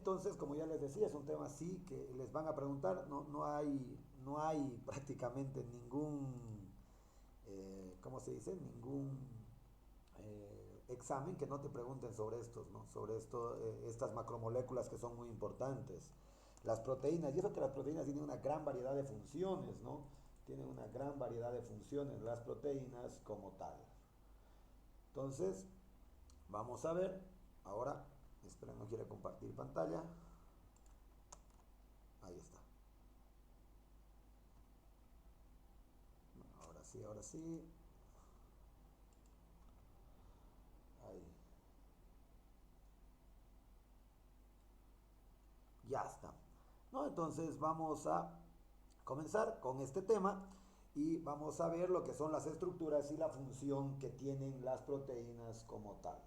Entonces, como ya les decía, es un tema así que les van a preguntar, no hay prácticamente ningún, ¿cómo se dice? Ningún examen que no te pregunten sobre estos, ¿no? Sobre esto, estas macromoléculas que son muy importantes. Las proteínas, y eso que las proteínas tienen una gran variedad de funciones, ¿no? Tienen una gran variedad de funciones las proteínas como tal. Entonces, vamos a ver, ahora, esperen, no quiere compartir pantalla. Ahí está. Ahora sí, ahora sí. Ahí. Ya está. ¿No? Entonces vamos a comenzar con este tema y vamos a ver lo que son las estructuras y la función que tienen las proteínas como tal.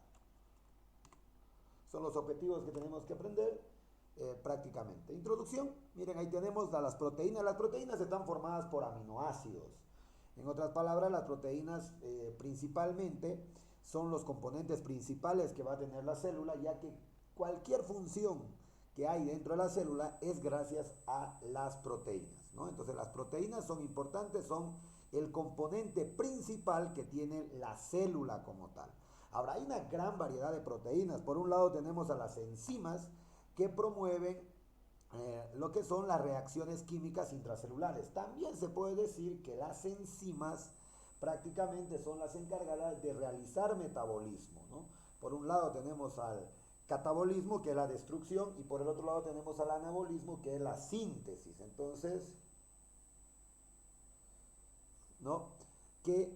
Son los objetivos que tenemos que aprender prácticamente. Introducción, miren, ahí tenemos a las proteínas. Las proteínas están formadas por aminoácidos. En otras palabras, las proteínas principalmente son los componentes principales que va a tener la célula, ya que cualquier función que hay dentro de la célula es gracias a las proteínas, ¿no? Entonces las proteínas son importantes, son el componente principal que tiene la célula como tal. Ahora, hay una gran variedad de proteínas. Por un lado tenemos a las enzimas que promueven lo que son las reacciones químicas intracelulares. También se puede decir que las enzimas prácticamente son las encargadas de realizar metabolismo, ¿no? Por un lado tenemos al catabolismo, que es la destrucción, y por el otro lado tenemos al anabolismo, que es la síntesis. Entonces, ¿no? Que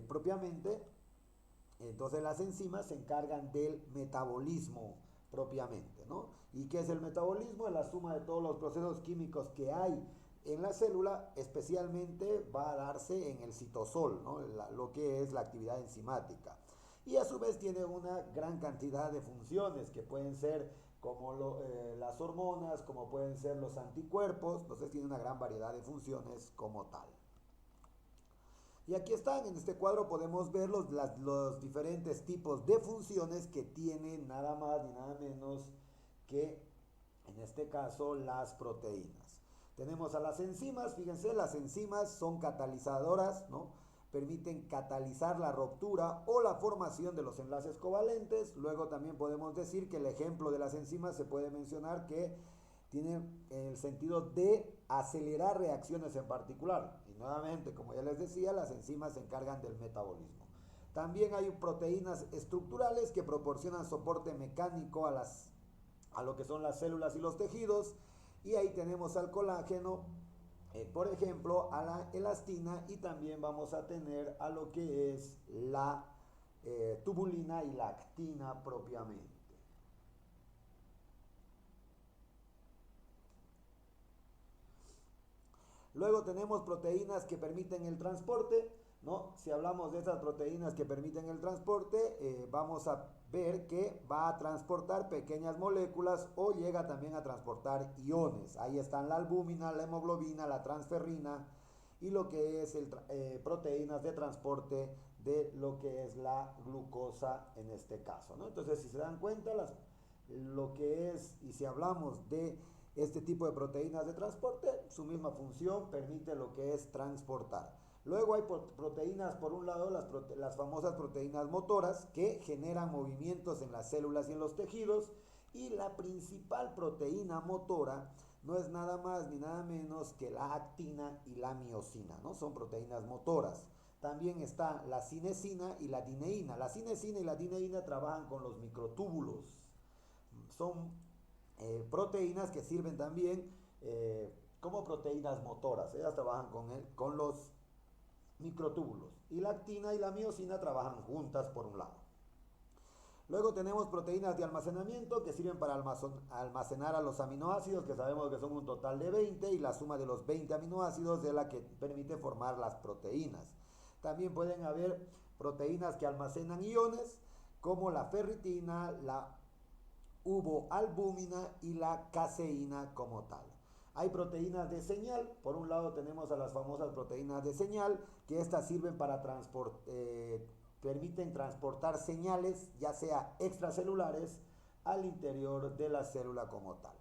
propiamente, entonces las enzimas se encargan del metabolismo propiamente, ¿no? ¿Y qué es el metabolismo? Es la suma de todos los procesos químicos que hay en la célula, especialmente va a darse en el citosol, ¿no? Lo que es la actividad enzimática. Y a su vez tiene una gran cantidad de funciones que pueden ser como las hormonas, como pueden ser los anticuerpos, entonces tiene una gran variedad de funciones como tal. Y aquí están, en este cuadro podemos ver los diferentes tipos de funciones que tienen nada más ni nada menos que, en este caso, las proteínas. Tenemos a las enzimas, fíjense, las enzimas son catalizadoras, ¿no? Permiten catalizar la ruptura o la formación de los enlaces covalentes. Luego también podemos decir que el ejemplo de las enzimas se puede mencionar que tiene el sentido de acelerar reacciones en particular. Y nuevamente, como ya les decía, las enzimas se encargan del metabolismo. También hay proteínas estructurales que proporcionan soporte mecánico a lo que son las células y los tejidos. Y ahí tenemos al colágeno, por ejemplo, a la elastina, y también vamos a tener a lo que es la tubulina y la actina propiamente. Luego tenemos proteínas que permiten el transporte, ¿no? Si hablamos de esas proteínas que permiten el transporte, vamos a ver que va a transportar pequeñas moléculas o llega también a transportar iones. Ahí están la albúmina, la hemoglobina, la transferrina y lo que es proteínas de transporte de lo que es la glucosa en este caso, ¿no? Entonces, si se dan cuenta, lo que es, y si hablamos de este tipo de proteínas de transporte, su misma función permite lo que es transportar. Luego hay proteínas, por un lado, las famosas proteínas motoras que generan movimientos en las células y en los tejidos. Y la principal proteína motora no es nada más ni nada menos que la actina y la miosina, ¿no? Son proteínas motoras. También está la cinesina y la dineína. La cinesina y la dineína trabajan con los microtúbulos. Son proteínas que sirven también como proteínas motoras. Ellas trabajan con los microtúbulos. Y la actina y la miosina trabajan juntas por un lado. Luego tenemos proteínas de almacenamiento que sirven para almacenar a los aminoácidos, que sabemos que son un total de 20, y la suma de los 20 aminoácidos es la que permite formar las proteínas. También pueden haber proteínas que almacenan iones, como la ferritina, la uboalbúmina y la caseína como tal. Hay proteínas de señal. Por un lado tenemos a las famosas proteínas de señal, que estas sirven para permiten transportar señales, ya sea extracelulares, al interior de la célula como tal,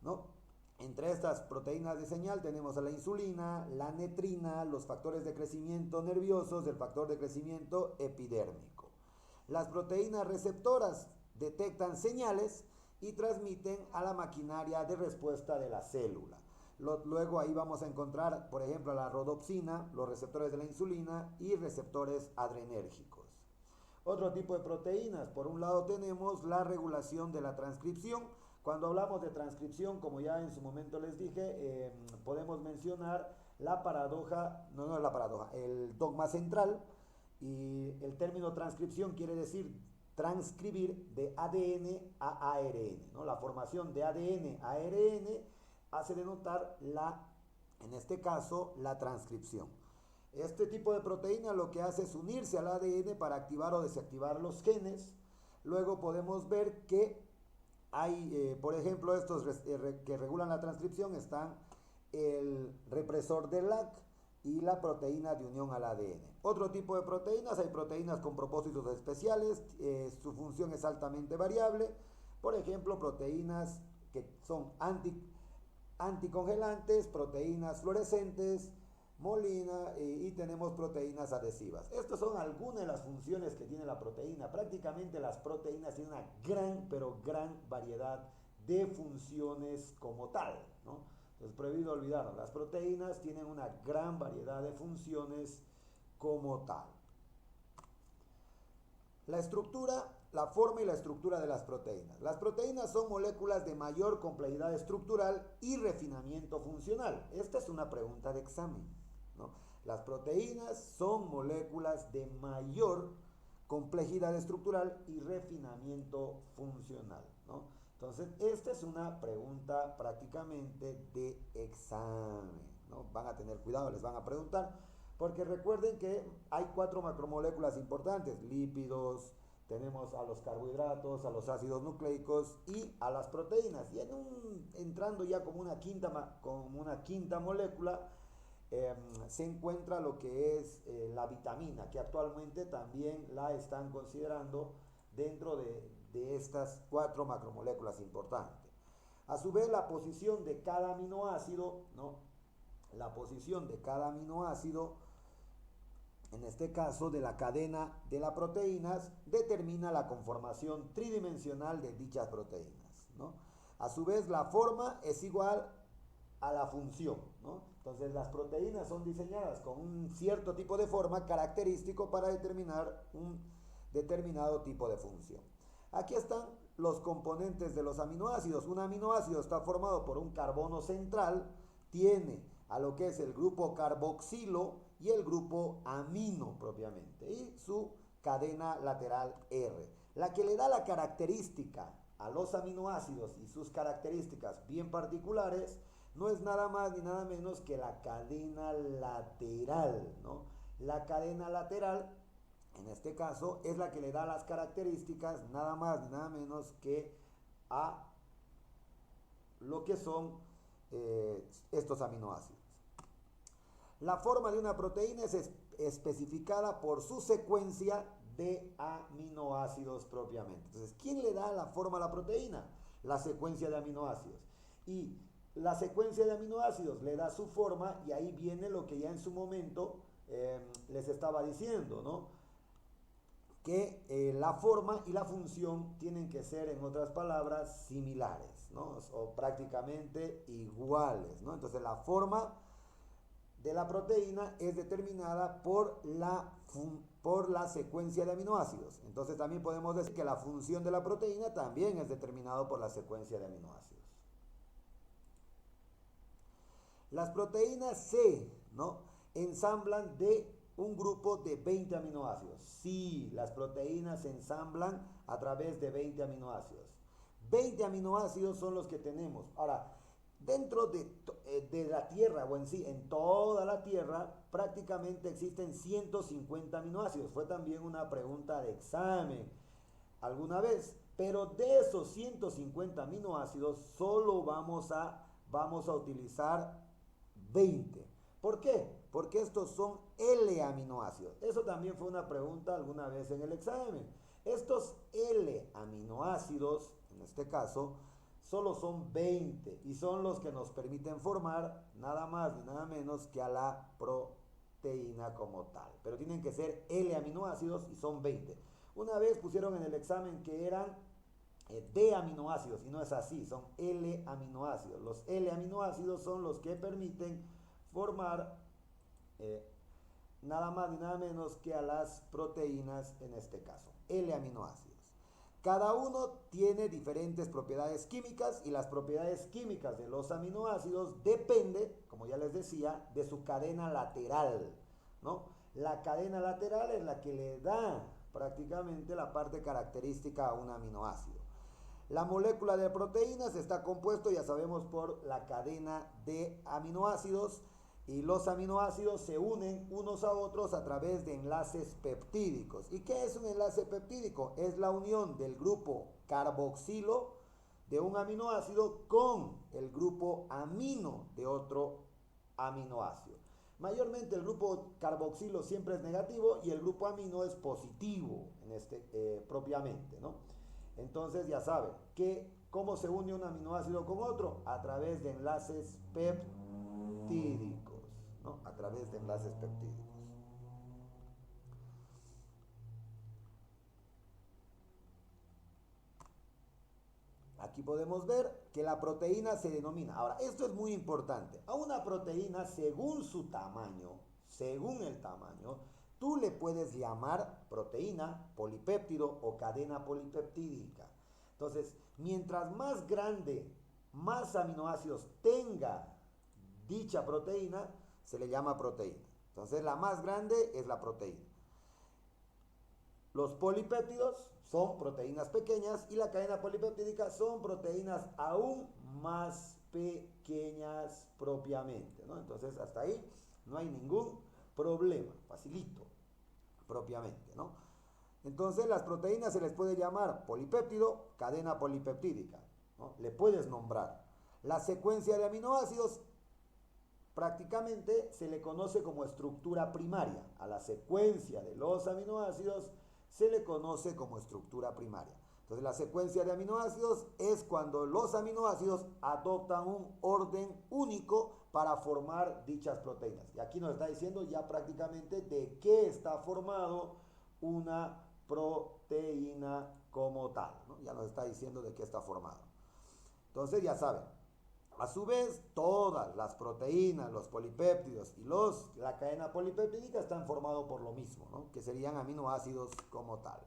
¿no? Entre estas proteínas de señal tenemos a la insulina, la netrina, los factores de crecimiento nerviosos, el factor de crecimiento epidérmico. Las proteínas receptoras detectan señales y transmiten a la maquinaria de respuesta de la célula. Luego ahí vamos a encontrar, por ejemplo, la rodopsina, los receptores de la insulina y receptores adrenérgicos. Otro tipo de proteínas, por un lado tenemos la regulación de la transcripción. Cuando hablamos de transcripción, como ya en su momento les dije, podemos mencionar la paradoja, no es la paradoja, el dogma central, y el término transcripción quiere decir transcribir de ADN a ARN, ¿no? La formación de ADN a ARN hace denotar en este caso, la transcripción. Este tipo de proteína lo que hace es unirse al ADN para activar o desactivar los genes. Luego podemos ver que hay, por ejemplo, estos que regulan la transcripción están el represor de LAC y la proteína de unión al ADN. Otro tipo de proteínas, hay proteínas con propósitos especiales, su función es altamente variable. Por ejemplo, proteínas que son anticongelantes, proteínas fluorescentes, molina y tenemos proteínas adhesivas. Estas son algunas de las funciones que tiene la proteína. Prácticamente las proteínas tienen una gran, pero gran variedad de funciones como tal, ¿no? Entonces, prohibido olvidarnos, las proteínas tienen una gran variedad de funciones como tal. La estructura, la forma y la estructura de las proteínas. Las proteínas son moléculas de mayor complejidad estructural y refinamiento funcional. Esta es una pregunta de examen, ¿no? Las proteínas son moléculas de mayor complejidad estructural y refinamiento funcional, ¿no? Entonces, esta es una pregunta prácticamente de examen, ¿no? Van a tener cuidado, les van a preguntar, porque recuerden que hay 4 macromoléculas importantes: lípidos, tenemos a los carbohidratos, a los ácidos nucleicos y a las proteínas. Y entrando ya como una quinta molécula, se encuentra lo que es la vitamina, que actualmente también la están considerando dentro de estas 4 macromoléculas importantes. A su vez, la posición de cada aminoácido, ¿no? La posición de cada aminoácido, en este caso de la cadena de las proteínas, determina la conformación tridimensional de dichas proteínas, ¿no? A su vez, la forma es igual a la función, ¿no? Entonces, las proteínas son diseñadas con un cierto tipo de forma característico para determinar un determinado tipo de función. Aquí están los componentes de los aminoácidos. Un aminoácido está formado por un carbono central, tiene a lo que es el grupo carboxilo y el grupo amino propiamente, y su cadena lateral R. La que le da la característica a los aminoácidos y sus características bien particulares no es nada más ni nada menos que la cadena lateral, ¿no? La cadena lateral, en este caso, es la que le da las características nada más ni nada menos que a lo que son estos aminoácidos. La forma de una proteína es especificada por su secuencia de aminoácidos propiamente. Entonces, ¿quién le da la forma a la proteína? La secuencia de aminoácidos. Y la secuencia de aminoácidos le da su forma, y ahí viene lo que ya en su momento les estaba diciendo, ¿no? Que la forma y la función tienen que ser, en otras palabras, similares, ¿no? O prácticamente iguales, ¿no? Entonces, la forma de la proteína es determinada por la secuencia de aminoácidos. Entonces, también podemos decir que la función de la proteína también es determinada por la secuencia de aminoácidos. Las proteínas se, ¿no?, ensamblan de un grupo de 20 aminoácidos. Sí, las proteínas se ensamblan a través de 20 aminoácidos. 20 aminoácidos son los que tenemos. Ahora, dentro de la Tierra, o en sí, en toda la Tierra, prácticamente existen 150 aminoácidos. Fue también una pregunta de examen alguna vez. Pero de esos 150 aminoácidos, solo vamos a utilizar 20. ¿Por qué? Porque estos son L-aminoácidos. Eso también fue una pregunta alguna vez en el examen. Estos L-aminoácidos en este caso, solo son 20 y son los que nos permiten formar nada más ni nada menos que a la proteína como tal. Pero tienen que ser L aminoácidos y son 20. Una vez pusieron en el examen que eran D aminoácidos y no es así, son L aminoácidos. Los L aminoácidos son los que permiten formar nada más ni nada menos que a las proteínas en este caso, L aminoácidos. Cada uno tiene diferentes propiedades químicas y las propiedades químicas de los aminoácidos depende, como ya les decía, de su cadena lateral, ¿no? La cadena lateral es la que le da prácticamente la parte característica a un aminoácido. La molécula de proteínas está compuesto, ya sabemos, por la cadena de aminoácidos y los aminoácidos se unen unos a otros a través de enlaces peptídicos. ¿Y qué es un enlace peptídico? Es la unión del grupo carboxilo de un aminoácido con el grupo amino de otro aminoácido. Mayormente el grupo carboxilo siempre es negativo y el grupo amino es positivo propiamente, ¿no? Entonces ya saben que cómo se une un aminoácido con otro a través de enlaces peptídicos, ¿no? A través de enlaces peptídicos. Aquí podemos ver que la proteína se denomina. Ahora, esto es muy importante. A una proteína, según su tamaño, según el tamaño, tú le puedes llamar proteína, polipéptido o cadena polipeptídica. Entonces, mientras más grande, más aminoácidos tenga dicha proteína, se le llama proteína. Entonces, la más grande es la proteína. Los polipéptidos son proteínas pequeñas y la cadena polipeptídica son proteínas aún más pequeñas propiamente, ¿no? Entonces, hasta ahí no hay ningún problema, facilito, propiamente, ¿no? Entonces, las proteínas se les puede llamar polipéptido, cadena polipeptídica, ¿no? Le puedes nombrar. La secuencia de aminoácidos prácticamente se le conoce como estructura primaria. A la secuencia de los aminoácidos se le conoce como estructura primaria. Entonces, la secuencia de aminoácidos es cuando los aminoácidos adoptan un orden único para formar dichas proteínas. Y aquí nos está diciendo ya prácticamente de qué está formado una proteína como tal, ¿no? Ya nos está diciendo de qué está formado. Entonces, ya saben, a su vez, todas las proteínas, los polipéptidos y la cadena polipeptídica están formados por lo mismo, ¿no? Que serían aminoácidos como tal.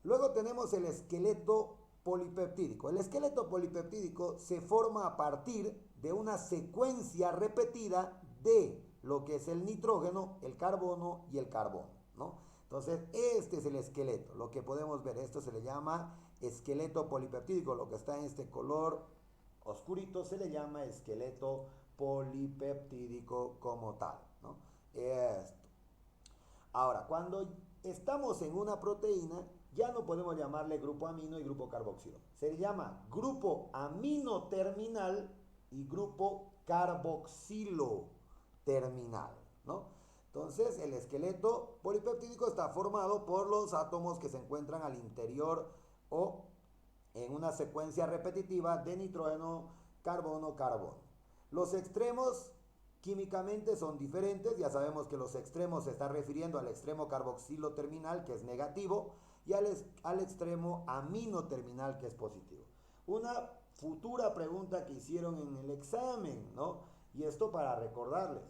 Luego tenemos el esqueleto polipeptídico. El esqueleto polipeptídico se forma a partir de una secuencia repetida de lo que es el nitrógeno, el carbono y el carbono, ¿no? Entonces, este es el esqueleto, lo que podemos ver. Esto se le llama esqueleto polipeptídico. Lo que está en este color oscurito se le llama esqueleto polipeptídico como tal, ¿no? Esto. Ahora, cuando estamos en una proteína, ya no podemos llamarle grupo amino y grupo carboxilo. Se le llama grupo amino terminal y grupo carboxilo terminal, ¿no? Entonces, el esqueleto polipeptídico está formado por los átomos que se encuentran al interior o en una secuencia repetitiva de nitrógeno, carbono, carbono. Los extremos químicamente son diferentes. Ya sabemos que los extremos se está refiriendo al extremo carboxilo terminal, que es negativo, y al extremo amino terminal, que es positivo. Una futura pregunta que hicieron en el examen, ¿no? Y esto para recordarles.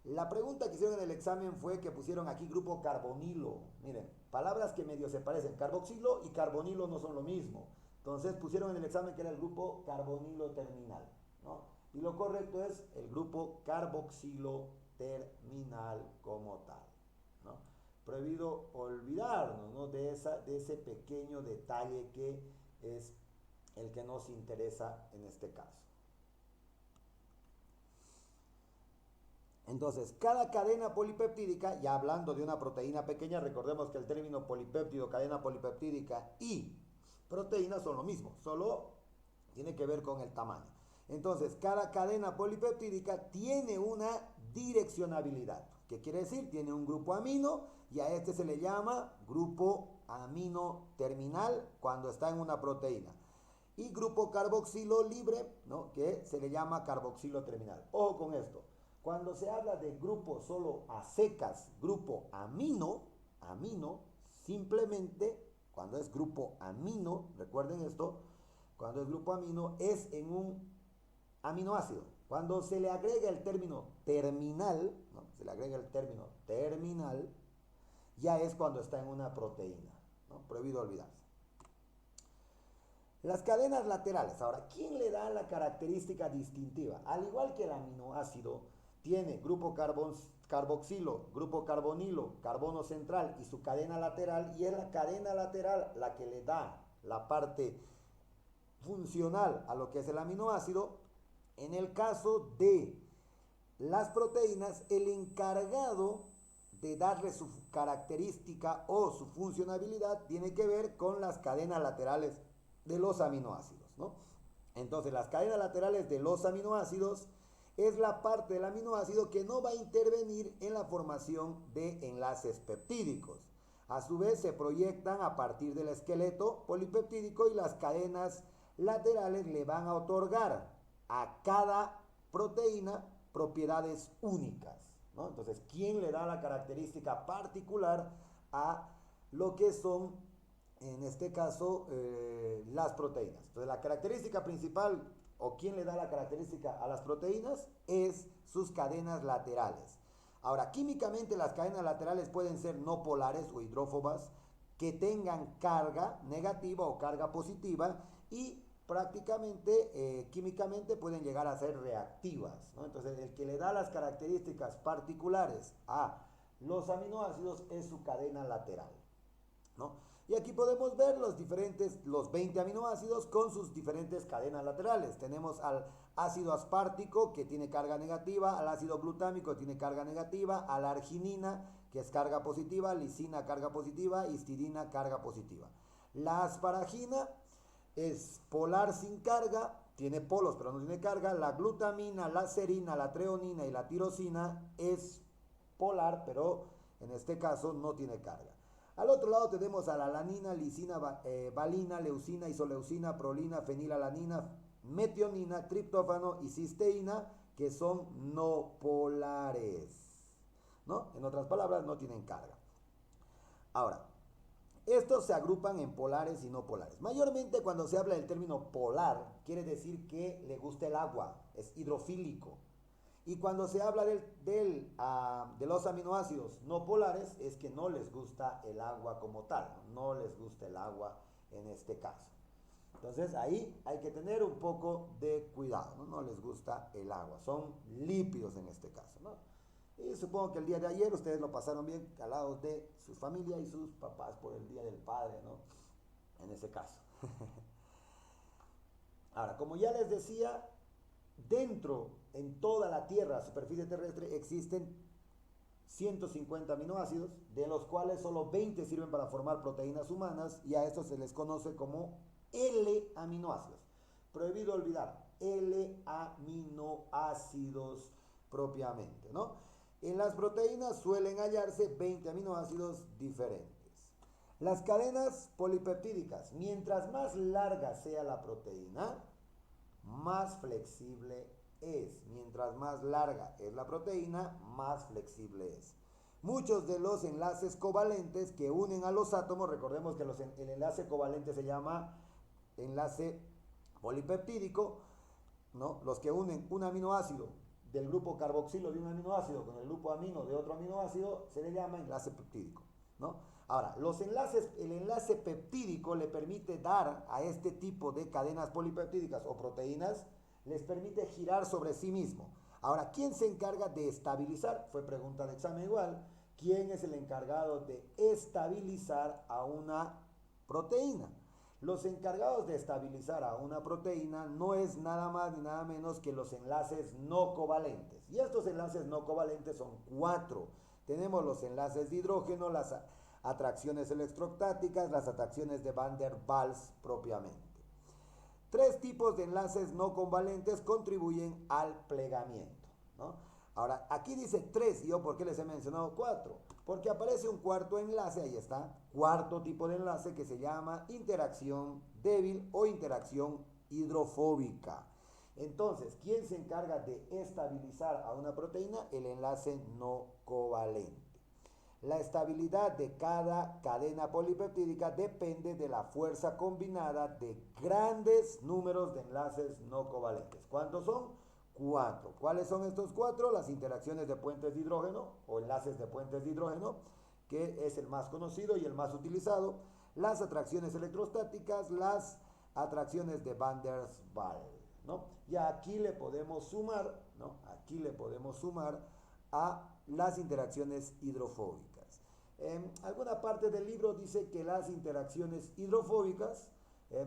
La pregunta que hicieron en el examen fue que pusieron aquí grupo carbonilo. Miren, palabras que medio se parecen. Carboxilo y carbonilo no son lo mismo. Entonces pusieron en el examen que era el grupo carbonilo terminal, ¿no? Y lo correcto es el grupo carboxilo terminal como tal, ¿no? Prohibido olvidarnos, ¿no? de ese pequeño detalle que es el que nos interesa en este caso. Entonces, cada cadena polipeptídica, ya hablando de una proteína pequeña, recordemos que el término polipéptido, cadena polipeptídica y proteína son lo mismo, solo tiene que ver con el tamaño. Entonces, cada cadena polipeptídica tiene una direccionabilidad. ¿Qué quiere decir? Tiene un grupo amino y a este se le llama grupo amino terminal cuando está en una proteína. Y grupo carboxilo libre, ¿no? Que se le llama carboxilo terminal. Ojo con esto. Cuando se habla de grupo solo a secas, grupo amino, simplemente cuando es grupo amino, recuerden esto, cuando es grupo amino es en un aminoácido. Cuando se le agrega el término terminal, ¿no? Se le agrega el término terminal, ya es cuando está en una proteína, ¿no? Prohibido olvidarse. Las cadenas laterales. Ahora, ¿quién le da la característica distintiva? Al igual que el aminoácido, tiene grupo carboxilo, grupo carbonilo, carbono central y su cadena lateral, y es la cadena lateral la que le da la parte funcional a lo que es el aminoácido. En el caso de las proteínas, el encargado de darle su característica o su funcionabilidad tiene que ver con las cadenas laterales de los aminoácidos, ¿no? Entonces, las cadenas laterales de los aminoácidos es la parte del aminoácido que no va a intervenir en la formación de enlaces peptídicos. A su vez, se proyectan a partir del esqueleto polipeptídico y las cadenas laterales le van a otorgar a cada proteína propiedades únicas, ¿no? Entonces, ¿quién le da la característica particular a lo que son, en este caso, las proteínas? Entonces, la característica principal, o quién le da la característica a las proteínas, es sus cadenas laterales. Ahora, químicamente las cadenas laterales pueden ser no polares o hidrófobas, que tengan carga negativa o carga positiva, y prácticamente, químicamente pueden llegar a ser reactivas, ¿no? Entonces, el que le da las características particulares a los aminoácidos es su cadena lateral, ¿no? Y aquí podemos ver los 20 aminoácidos con sus diferentes cadenas laterales. Tenemos al ácido aspartico, que tiene carga negativa, al ácido glutámico, que tiene carga negativa, a la arginina, que es carga positiva, lisina, carga positiva, histidina, carga positiva. La asparagina es polar sin carga, tiene polos pero no tiene carga. La glutamina, la serina, la treonina y la tirosina es polar, pero en este caso no tiene carga. Al otro lado tenemos a la alanina, lisina, valina, leucina, isoleucina, prolina, fenilalanina, metionina, triptófano y cisteína, que son no polares, ¿no? En otras palabras, no tienen carga. Ahora, estos se agrupan en polares y no polares. Mayormente cuando se habla del término polar, quiere decir que le gusta el agua, es hidrofílico. Y cuando se habla de los aminoácidos no polares, es que no les gusta el agua como tal, no les gusta el agua en este caso. Entonces ahí hay que tener un poco de cuidado, ¿no? No les gusta el agua, son lípidos en este caso, ¿no? Y supongo que el día de ayer ustedes lo pasaron bien al lado de su familia y sus papás por el Día del Padre, ¿no? En ese caso. Ahora, como ya les decía, dentro, en toda la Tierra, superficie terrestre, existen 150 aminoácidos, de los cuales solo 20 sirven para formar proteínas humanas, y a estos se les conoce como L-aminoácidos. Prohibido olvidar, L-aminoácidos propiamente, ¿no? En las proteínas suelen hallarse 20 aminoácidos diferentes. Las cadenas polipeptídicas, mientras más larga sea la proteína, más flexible es. Mientras más larga es la proteína, más flexible es. Muchos de los enlaces covalentes que unen a los átomos, recordemos que el enlace covalente se llama enlace polipeptídico, ¿no? Los que unen un aminoácido del grupo carboxilo de un aminoácido con el grupo amino de otro aminoácido se le llama enlace peptídico, ¿no? Ahora, el enlace peptídico le permite dar a este tipo de cadenas polipeptídicas o proteínas, les permite girar sobre sí mismo. Ahora, ¿quién se encarga de estabilizar? Fue pregunta de examen igual. ¿Quién es el encargado de estabilizar a una proteína? Los encargados de estabilizar a una proteína no es nada más ni nada menos que los enlaces no covalentes. Y estos enlaces no covalentes son 4. Tenemos los enlaces de hidrógeno, las atracciones electrostáticas, las atracciones de Van der Waals propiamente. 3 tipos de enlaces no covalentes contribuyen al plegamiento, ¿no? Ahora, aquí dice 3, ¿y yo por qué les he mencionado 4? Porque aparece un cuarto enlace, ahí está, cuarto tipo de enlace que se llama interacción débil o interacción hidrofóbica. Entonces, ¿quién se encarga de estabilizar a una proteína? El enlace no covalente. La estabilidad de cada cadena polipeptídica depende de la fuerza combinada de grandes números de enlaces no covalentes. ¿Cuántos son? 4. ¿Cuáles son estos 4? Las interacciones de puentes de hidrógeno o enlaces de puentes de hidrógeno, que es el más conocido y el más utilizado. Las atracciones electrostáticas, las atracciones de Van der Waals, ¿no? Y aquí le podemos sumar, ¿no? Aquí le podemos sumar a las interacciones hidrofóbicas. En alguna parte del libro dice que las interacciones hidrofóbicas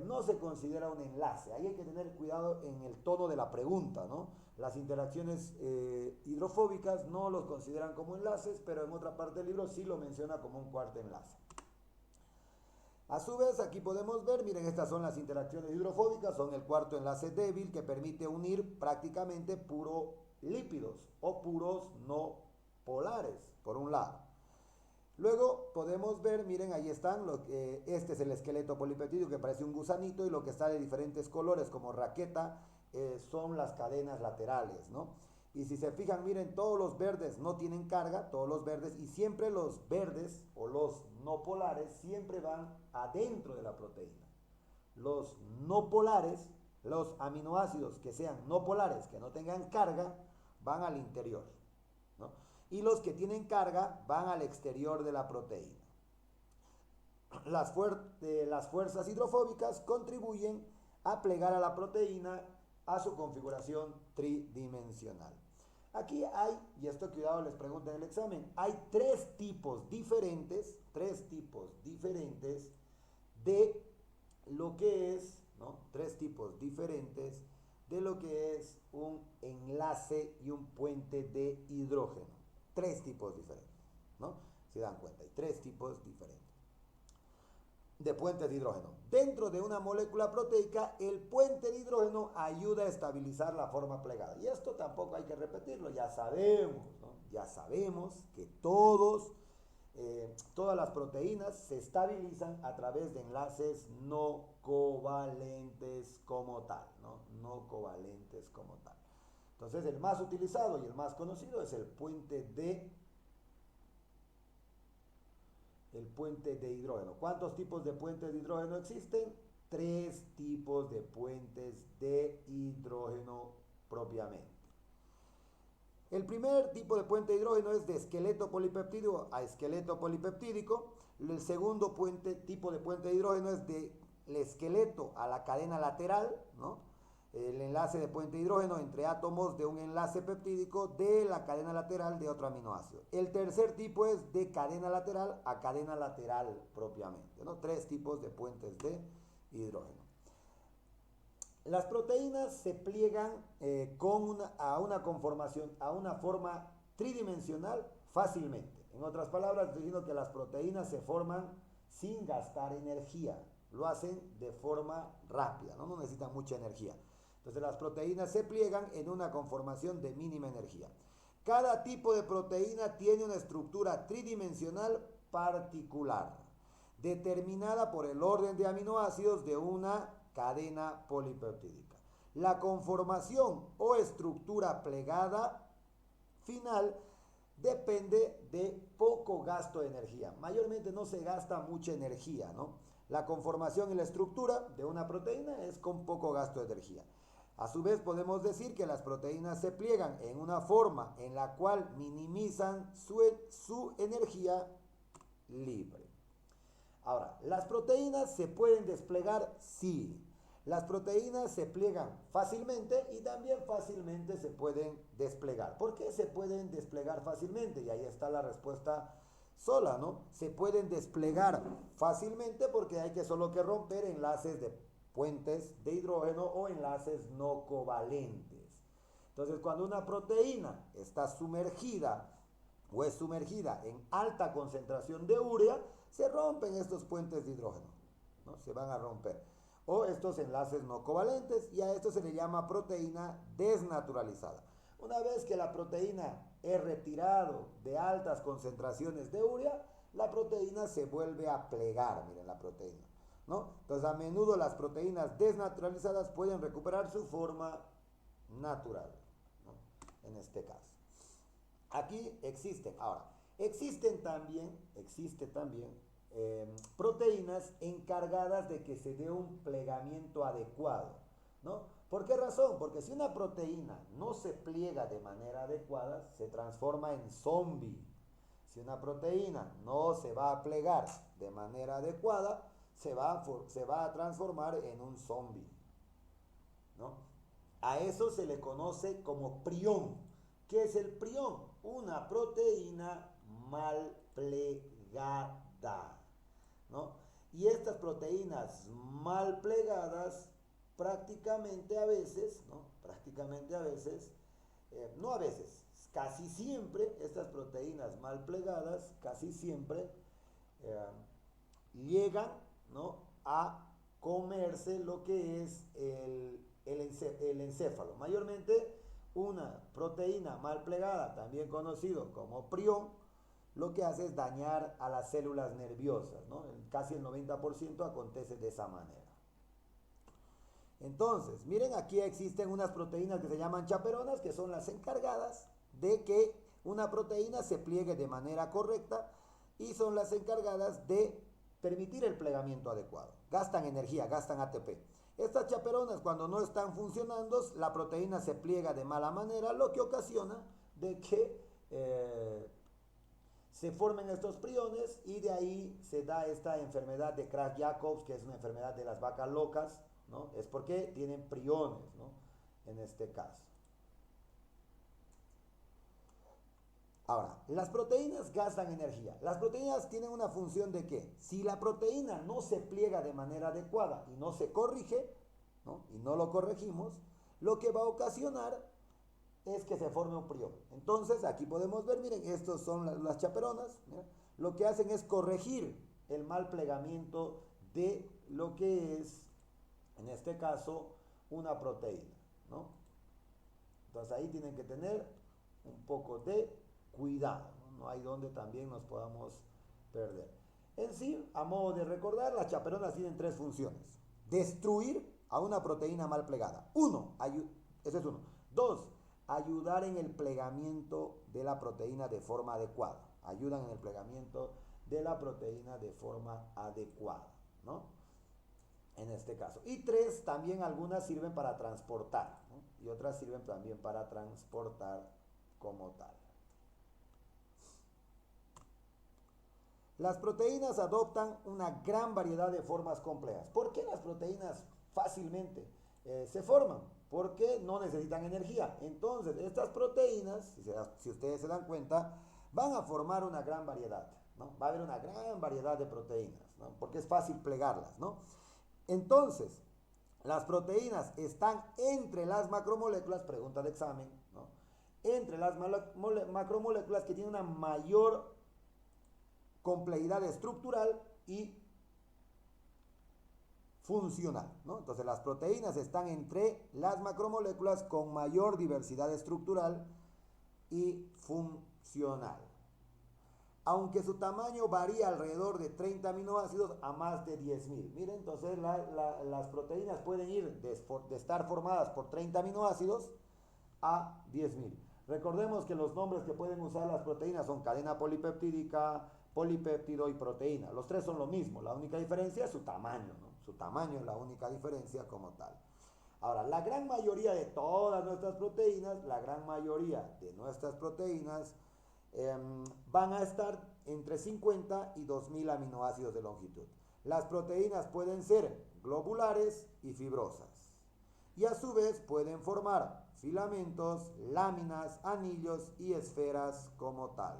no se considera un enlace. Ahí hay que tener cuidado en el tono de la pregunta, ¿no? Las interacciones hidrofóbicas no los consideran como enlaces, pero en otra parte del libro sí lo menciona como un cuarto enlace. A su vez, aquí podemos ver, miren, estas son las interacciones hidrofóbicas, son el cuarto enlace débil que permite unir prácticamente puro lípidos o puros no polares, por un lado. Luego podemos ver, miren, ahí están, este es el esqueleto polipeptídico que parece un gusanito y lo que está de diferentes colores como raqueta son las cadenas laterales, ¿no? Y si se fijan, miren, todos los verdes no tienen carga, todos los verdes, y siempre los verdes o los no polares siempre van adentro de la proteína. Los no polares, los aminoácidos que sean no polares, que no tengan carga, van al interior, ¿no? Y los que tienen carga van al exterior de la proteína. Las fuerzas hidrofóbicas contribuyen a plegar a la proteína a su configuración tridimensional. Aquí hay, y esto cuidado les pregunto en el examen, hay tres tipos diferentes de lo que es, ¿no? Tres tipos diferentes de lo que es un enlace y un puente de hidrógeno. Tres tipos diferentes, ¿no? Se dan cuenta, hay tres tipos diferentes de puentes de hidrógeno. Dentro de una molécula proteica, el puente de hidrógeno ayuda a estabilizar la forma plegada. Y esto tampoco hay que repetirlo, ya sabemos, ¿no? Ya sabemos que todas las proteínas se estabilizan a través de enlaces no covalentes como tal, ¿no? No covalentes como tal. Entonces, el más utilizado y el más conocido es el puente de hidrógeno. ¿Cuántos tipos de puentes de hidrógeno existen? Tres tipos de puentes de hidrógeno propiamente. El primer tipo de puente de hidrógeno es de esqueleto polipeptídico a esqueleto polipeptídico. El segundo tipo de puente de hidrógeno es del esqueleto a la cadena lateral, ¿no? El enlace de puente de hidrógeno entre átomos de un enlace peptídico de la cadena lateral de otro aminoácido. El tercer tipo es de cadena lateral a cadena lateral propiamente, ¿no? Tres tipos de puentes de hidrógeno. Las proteínas se pliegan a una conformación, a una forma tridimensional fácilmente. En otras palabras, estoy diciendo que las proteínas se forman sin gastar energía. Lo hacen de forma rápida, ¿no? No necesitan mucha energía. Entonces las proteínas se pliegan en una conformación de mínima energía. Cada tipo de proteína tiene una estructura tridimensional particular, determinada por el orden de aminoácidos de una cadena polipeptídica. La conformación o estructura plegada final depende de poco gasto de energía. Mayormente no se gasta mucha energía, ¿no? La conformación y la estructura de una proteína es con poco gasto de energía. A su vez podemos decir que las proteínas se pliegan en una forma en la cual minimizan su energía libre. Ahora, ¿las proteínas se pueden desplegar? Sí. Las proteínas se pliegan fácilmente y también fácilmente se pueden desplegar. ¿Por qué se pueden desplegar fácilmente? Y ahí está la respuesta sola, ¿no? Se pueden desplegar fácilmente porque hay que solo que romper enlaces de puentes de hidrógeno o enlaces no covalentes. Entonces, cuando una proteína está sumergida o es sumergida en alta concentración de urea, se rompen estos puentes de hidrógeno, ¿no? Se van a romper. O estos enlaces no covalentes, y a esto se le llama proteína desnaturalizada. Una vez que la proteína es retirado de altas concentraciones de urea, la proteína se vuelve a plegar, miren la proteína, ¿no? Entonces a menudo las proteínas desnaturalizadas pueden recuperar su forma natural, ¿no? En este caso. Aquí existen, ahora, existe también proteínas encargadas de que se dé un plegamiento adecuado, ¿no? ¿Por qué razón? Porque si una proteína no se pliega de manera adecuada, se transforma en zombie. Si una proteína no se va a plegar de manera adecuada, se va a transformar en un zombie, ¿no? A eso se le conoce como prión. ¿Qué es el prión? Una proteína mal plegada, ¿no? Y estas proteínas mal plegadas prácticamente a veces, ¿no? Prácticamente a veces, no a veces, casi siempre estas proteínas mal plegadas, casi siempre eh, llegan, ¿no? A comerse lo que es el encéfalo. Mayormente una proteína mal plegada, también conocido como prión, lo que hace es dañar a las células nerviosas, ¿no? Casi el 90% acontece de esa manera. Entonces, miren, aquí existen unas proteínas que se llaman chaperonas, que son las encargadas de que una proteína se pliegue de manera correcta y son las encargadas de permitir el plegamiento adecuado. Gastan energía, gastan ATP. Estas chaperonas, cuando no están funcionando, la proteína se pliega de mala manera, lo que ocasiona de que se formen estos priones y de ahí se da esta enfermedad de Krabbe-Jacobs, que es una enfermedad de las vacas locas, ¿no? Es porque tienen priones, ¿no? En este caso. Ahora, las proteínas gastan energía. Las proteínas tienen una función de que si la proteína no se pliega de manera adecuada y no se corrige, ¿no? Y no lo corregimos, lo que va a ocasionar es que se forme un prión. Entonces, aquí podemos ver, miren, estos son las chaperonas, ¿mira? Lo que hacen es corregir el mal plegamiento de lo que es, en este caso, una proteína, ¿no? Entonces ahí tienen que tener un poco de cuidado, ¿no? No hay donde también nos podamos perder. En sí, a modo de recordar, las chaperonas tienen tres funciones. Destruir a una proteína mal plegada. Ese es uno. Dos, ayudar en el plegamiento de la proteína de forma adecuada. Ayudan en el plegamiento de la proteína de forma adecuada, ¿no? En este caso. Y tres, también algunas sirven para transportar, ¿no? Y otras sirven también para transportar como tal. Las proteínas adoptan una gran variedad de formas complejas. ¿Por qué las proteínas fácilmente se forman? Porque no necesitan energía. Entonces, estas proteínas, si ustedes se dan cuenta, van a formar una gran variedad, ¿no? Va a haber una gran variedad de proteínas, ¿no? Porque es fácil plegarlas, ¿no? Entonces, las proteínas están entre las macromoléculas, pregunta de examen, ¿no? Entre las macromoléculas que tienen una mayor complejidad estructural y funcional, ¿no? Entonces las proteínas están entre las macromoléculas con mayor diversidad estructural y funcional. Aunque su tamaño varía alrededor de 30 aminoácidos a más de 10.000. Miren, entonces las proteínas pueden ir de estar formadas por 30 aminoácidos a 10.000. Recordemos que los nombres que pueden usar las proteínas son cadena polipeptídica, polipéptido y proteína. Los tres son lo mismo, la única diferencia es su tamaño, ¿no? Su tamaño es la única diferencia como tal. Ahora, la gran mayoría de todas nuestras proteínas, van a estar entre 50 y 2.000 aminoácidos de longitud. Las proteínas pueden ser globulares y fibrosas. Y a su vez pueden formar filamentos, láminas, anillos y esferas como tal.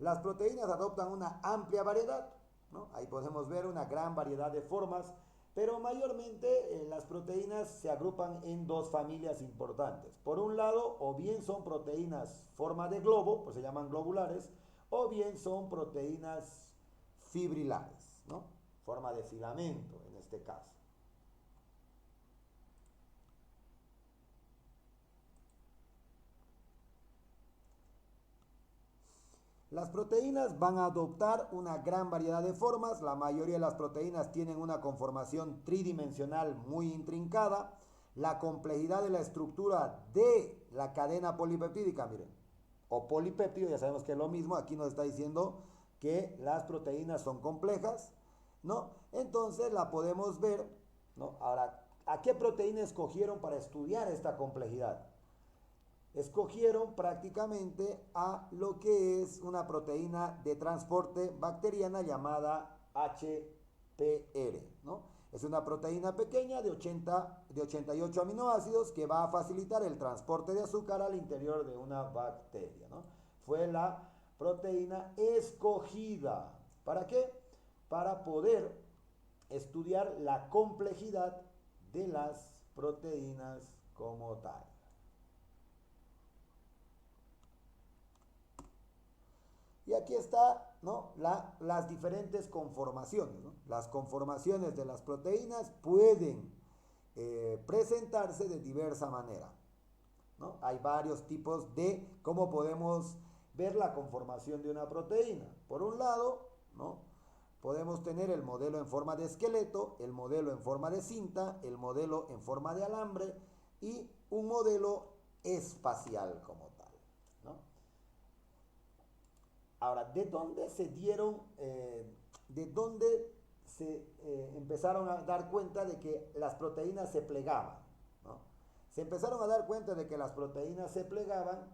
Las proteínas adoptan una amplia variedad, ¿no? Ahí podemos ver una gran variedad de formas, pero mayormente las proteínas se agrupan en dos familias importantes. Por un lado, o bien son proteínas forma de globo, pues se llaman globulares, o bien son proteínas fibrilares, ¿no? Forma de filamento en este caso. las proteínas van a adoptar una gran variedad de formas. La mayoría de las proteínas tienen una conformación tridimensional muy intrincada. La complejidad de la estructura de la cadena polipeptídica, miren, o polipéptido, ya sabemos que es lo mismo. Aquí nos está diciendo que las proteínas son complejas, ¿no? Entonces la podemos ver, ¿no? Ahora, ¿a qué proteína escogieron para estudiar esta complejidad? Escogieron prácticamente a lo que es una proteína de transporte bacteriana llamada HPR, ¿no? Es una proteína pequeña de 88 aminoácidos que va a facilitar el transporte de azúcar al interior de una bacteria, ¿no? Fue la proteína escogida. ¿Para qué? Para poder estudiar la complejidad de las proteínas como tal. Y aquí está, ¿no? Las diferentes conformaciones, ¿no? Las conformaciones de las proteínas pueden presentarse de diversa manera, ¿no? Hay varios tipos de cómo podemos ver la conformación de una proteína. Por un lado, ¿no? Podemos tener el modelo en forma de esqueleto, el modelo en forma de cinta, el modelo en forma de alambre y un modelo espacial como tal, ¿no? Ahora, ¿de dónde se dieron, de dónde se empezaron a dar cuenta de que las proteínas se plegaban, ¿no? Se empezaron a dar cuenta de que las proteínas se plegaban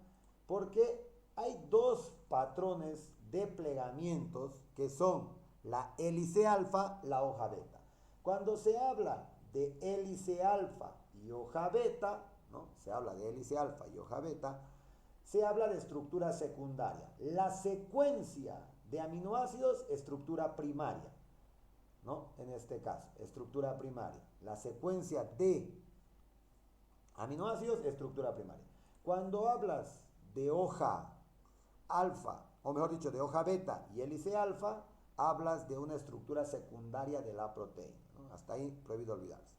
porque hay dos patrones de plegamientos que son la hélice alfa, la hoja beta. Cuando se habla de hélice alfa y hoja beta, ¿no? Se habla de hélice alfa y hoja beta, se habla de estructura secundaria. La secuencia de aminoácidos, estructura primaria, ¿no? En este caso, estructura primaria. La secuencia de aminoácidos, estructura primaria. Cuando hablas de hoja alfa, o mejor dicho, de hoja beta y hélice alfa, hablas de una estructura secundaria de la proteína, ¿no? Hasta ahí prohibido olvidarse.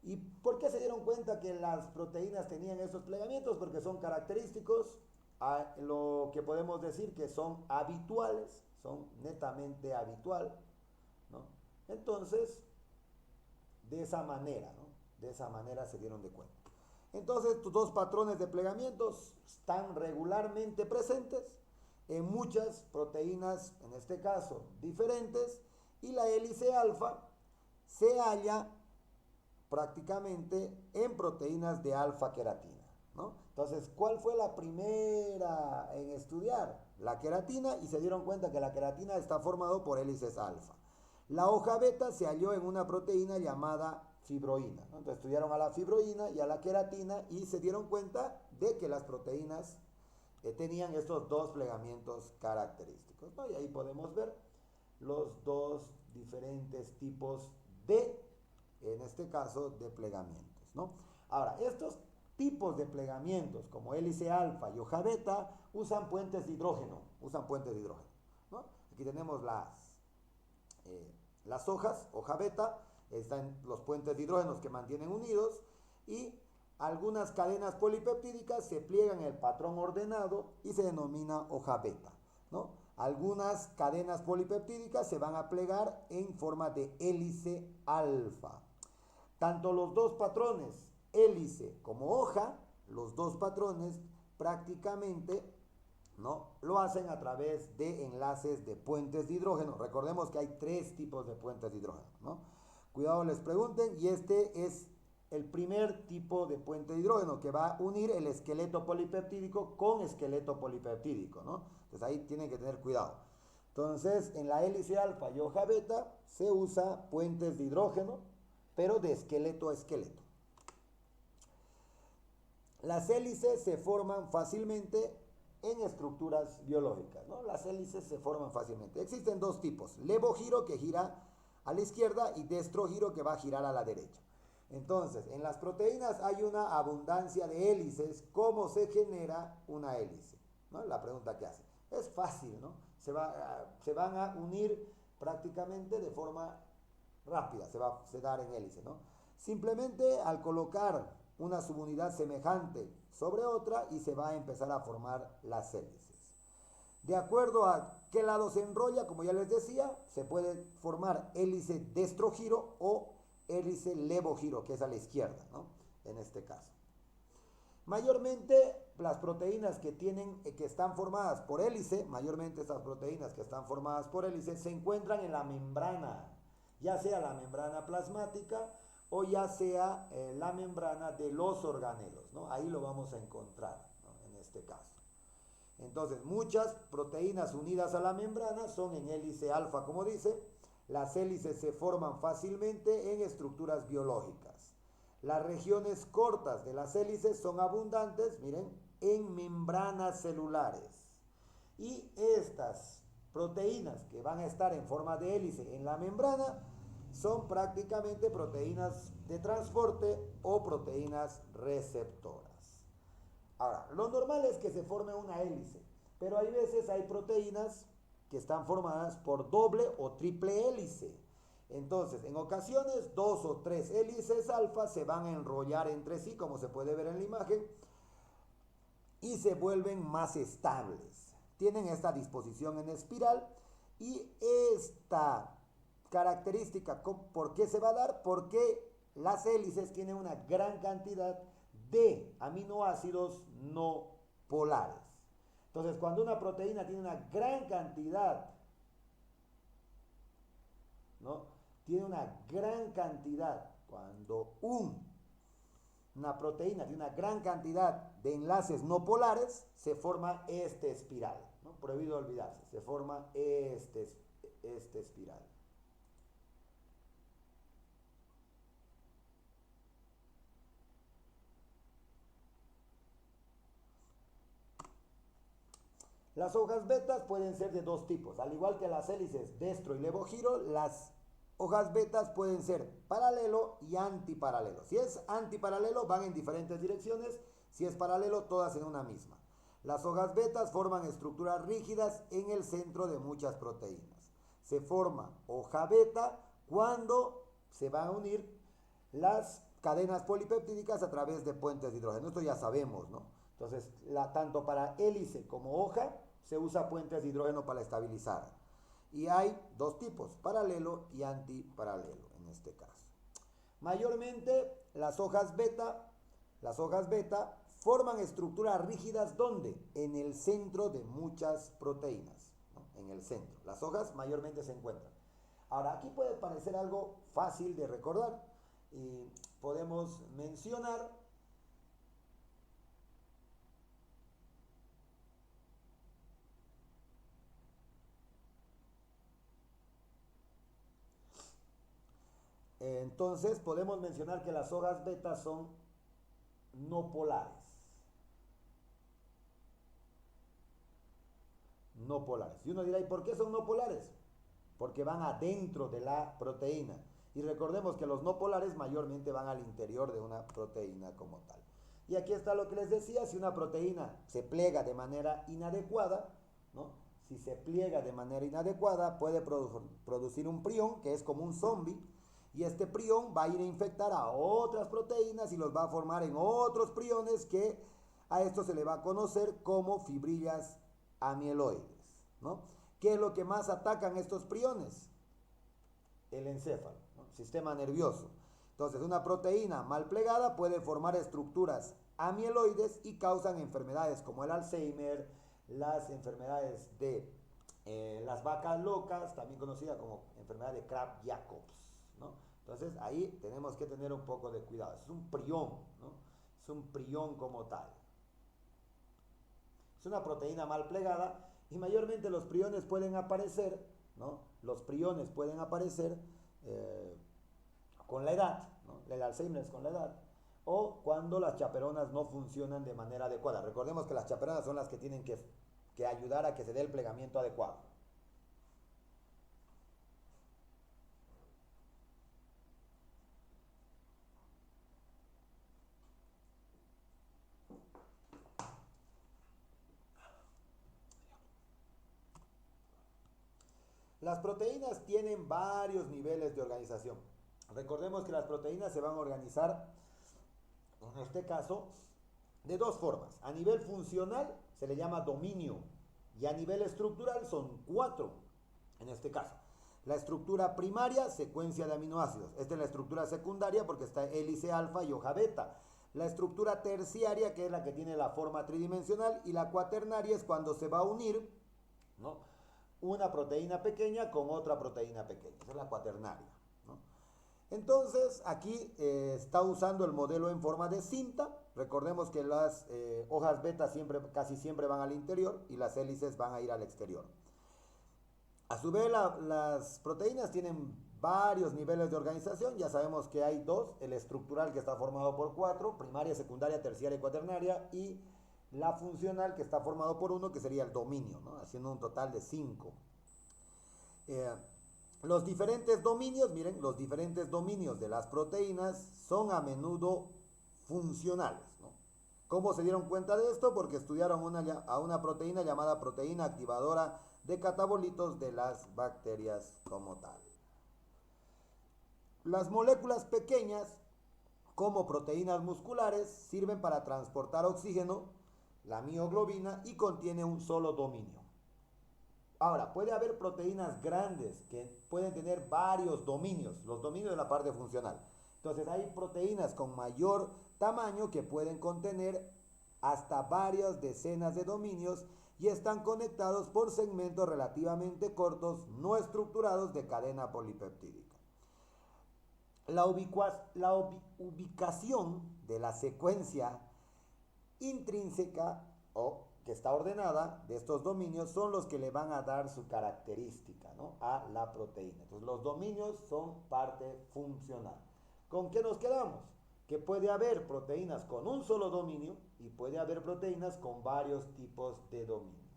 ¿Y por qué se dieron cuenta que las proteínas tenían esos plegamientos? Porque son característicos, a lo que podemos decir que son habituales, son netamente habitual, ¿no? Entonces, de esa manera, ¿no? De esa manera se dieron de cuenta. Entonces, estos dos patrones de plegamientos están regularmente presentes en muchas proteínas, en este caso, diferentes, y la hélice alfa se halla prácticamente en proteínas de alfa queratina, ¿no? Entonces, ¿cuál fue la primera en estudiar? La queratina, y se dieron cuenta que la queratina está formado por hélices alfa. La hoja beta se halló en una proteína llamada fibroína, ¿no? Entonces estudiaron a la fibroína y a la queratina y se dieron cuenta de que las proteínas tenían estos dos plegamientos característicos, ¿no? Y ahí podemos ver los dos diferentes tipos de, en este caso, de plegamientos, ¿no? Ahora, estos tipos de plegamientos, como hélice alfa y hoja beta, usan puentes de hidrógeno, ¿no? Aquí tenemos las hojas, hoja beta, están los puentes de hidrógenos que mantienen unidos, y algunas cadenas polipeptídicas se pliegan en el patrón ordenado y se denomina hoja beta, ¿no? Algunas cadenas polipeptídicas se van a plegar en forma de hélice alfa. Tanto los dos patrones, hélice como hoja, los dos patrones prácticamente, ¿no?, lo hacen a través de enlaces de puentes de hidrógeno. Recordemos que hay tres tipos de puentes de hidrógeno, ¿no? Cuidado, les pregunten, y este es el primer tipo de puente de hidrógeno que va a unir el esqueleto polipeptídico con esqueleto polipeptídico, ¿no? Entonces ahí tienen que tener cuidado. Entonces, en la hélice alfa y hoja beta se usa puentes de hidrógeno, pero de esqueleto a esqueleto. Las hélices se forman fácilmente en estructuras biológicas, ¿no? Las hélices se forman fácilmente. Existen dos tipos: levogiro, que gira a la izquierda, y destrogiro, que va a girar a la derecha. Entonces, en las proteínas hay una abundancia de hélices. ¿Cómo se genera una hélice?, ¿no? La pregunta que hace. Es fácil, ¿no? Se van a unir prácticamente de forma rápida, se va a dar en hélice, ¿no? Simplemente al colocar una subunidad semejante sobre otra, y se va a empezar a formar las hélices. De acuerdo a qué lado se enrolla, como ya les decía, se puede formar hélice destrogiro o hélice levogiro, que es a la izquierda, ¿no? En este caso. Mayormente las proteínas que están formadas por hélice, mayormente estas proteínas que están formadas por hélice, se encuentran en la membrana, ya sea la membrana plasmática o ya sea la membrana de los organelos, ¿no? Ahí lo vamos a encontrar, ¿no? En este caso. Entonces, muchas proteínas unidas a la membrana son en hélice alfa, como dice. Las hélices se forman fácilmente en estructuras biológicas. Las regiones cortas de las hélices son abundantes, miren, en membranas celulares. Y estas proteínas que van a estar en forma de hélice en la membrana son prácticamente proteínas de transporte o proteínas receptoras. Ahora, lo normal es que se forme una hélice, pero hay veces hay proteínas que están formadas por doble o triple hélice. Entonces, en ocasiones, 2 o 3 hélices alfa se van a enrollar entre sí, como se puede ver en la imagen, y se vuelven más estables. Tienen esta disposición en espiral y esta característica, ¿por qué se va a dar? Porque las hélices tienen una gran cantidad de aminoácidos no polares. Entonces, cuando una proteína tiene una gran cantidad, ¿no? Tiene una gran cantidad, cuando una proteína tiene una gran cantidad de enlaces no polares, se forma este espiral, ¿no? Prohibido olvidarse, se forma este espiral. Las hojas betas pueden ser de dos tipos. Al igual que las hélices destro y levogiro, las hojas betas pueden ser paralelo y antiparalelo. Si es antiparalelo, van en diferentes direcciones. Si es paralelo, todas en una misma. Las hojas betas forman estructuras rígidas en el centro de muchas proteínas. Se forma hoja beta cuando se van a unir las cadenas polipeptídicas a través de puentes de hidrógeno. Esto ya sabemos, ¿no? Entonces, tanto para hélice como hoja se usa puentes de hidrógeno para estabilizar. Y hay dos tipos, paralelo y antiparalelo en este caso. Mayormente las hojas beta forman estructuras rígidas ¿dónde? En el centro de muchas proteínas, ¿no? En el centro. Las hojas mayormente se encuentran. Ahora, aquí puede parecer algo fácil de recordar y podemos mencionar entonces podemos mencionar que las hojas beta son no polares. No polares. Y uno dirá, ¿y por qué son no polares? Porque van adentro de la proteína. Y recordemos que los no polares mayormente van al interior de una proteína como tal. Y aquí está lo que les decía, si una proteína se pliega de manera inadecuada, ¿no? Si se pliega de manera inadecuada, puede producir un prión, que es como un zombie, y este prión va a ir a infectar a otras proteínas y los va a formar en otros priones que a esto se le va a conocer como fibrillas amieloides, ¿no? ¿Qué es lo que más atacan estos priones? El encéfalo, ¿no? Sistema nervioso. Entonces, una proteína mal plegada puede formar estructuras amieloides y causan enfermedades como el Alzheimer, las enfermedades de las vacas locas, también conocida como enfermedad de Crabbe-Jacobs, ¿no? Entonces, ahí tenemos que tener un poco de cuidado. Es un prión, ¿no? Es un prión como tal. Es una proteína mal plegada y mayormente los priones pueden aparecer, ¿no? Los priones pueden aparecer con la edad, ¿no? El Alzheimer es con la edad, o cuando las chaperonas no funcionan de manera adecuada. Recordemos que las chaperonas son las que tienen que ayudar a que se dé el plegamiento adecuado. Las proteínas tienen varios niveles de organización. Recordemos que las proteínas se van a organizar, en este caso, de dos formas. A nivel funcional se le llama dominio. Y a nivel estructural son 4, en este caso. La estructura primaria, secuencia de aminoácidos. Esta es la estructura secundaria porque está hélice alfa y hoja beta. La estructura terciaria, que es la que tiene la forma tridimensional, y la cuaternaria es cuando se va a unir, ¿no?, una proteína pequeña con otra proteína pequeña. Esa es la cuaternaria, ¿no? Entonces, aquí está usando el modelo en forma de cinta. Recordemos que las hojas beta casi siempre van al interior y las hélices van a ir al exterior. A su vez, las proteínas tienen varios niveles de organización. Ya sabemos que hay 2, el estructural, que está formado por 4, primaria, secundaria, terciaria y cuaternaria, y la funcional, que está formado por 1, que sería el dominio, ¿no?, haciendo un total de 5. Los diferentes dominios, miren, los diferentes dominios de las proteínas son a menudo funcionales, ¿no? ¿Cómo se dieron cuenta de esto? Porque estudiaron a una proteína llamada proteína activadora de catabolitos de las bacterias como tal. Las moléculas pequeñas, como proteínas musculares, sirven para transportar oxígeno, la mioglobina, y contiene un solo dominio. Ahora, puede haber proteínas grandes que pueden tener varios dominios, los dominios de la parte funcional. Entonces hay proteínas con mayor tamaño que pueden contener hasta varias decenas de dominios y están conectados por segmentos relativamente cortos, no estructurados, de cadena polipeptídica. La ubicación de la secuencia intrínseca o que está ordenada de estos dominios son los que le van a dar su característica, ¿no?, a la proteína. Entonces los dominios son parte funcional. ¿Con qué nos quedamos? Que puede haber proteínas con un solo dominio y puede haber proteínas con varios tipos de dominios.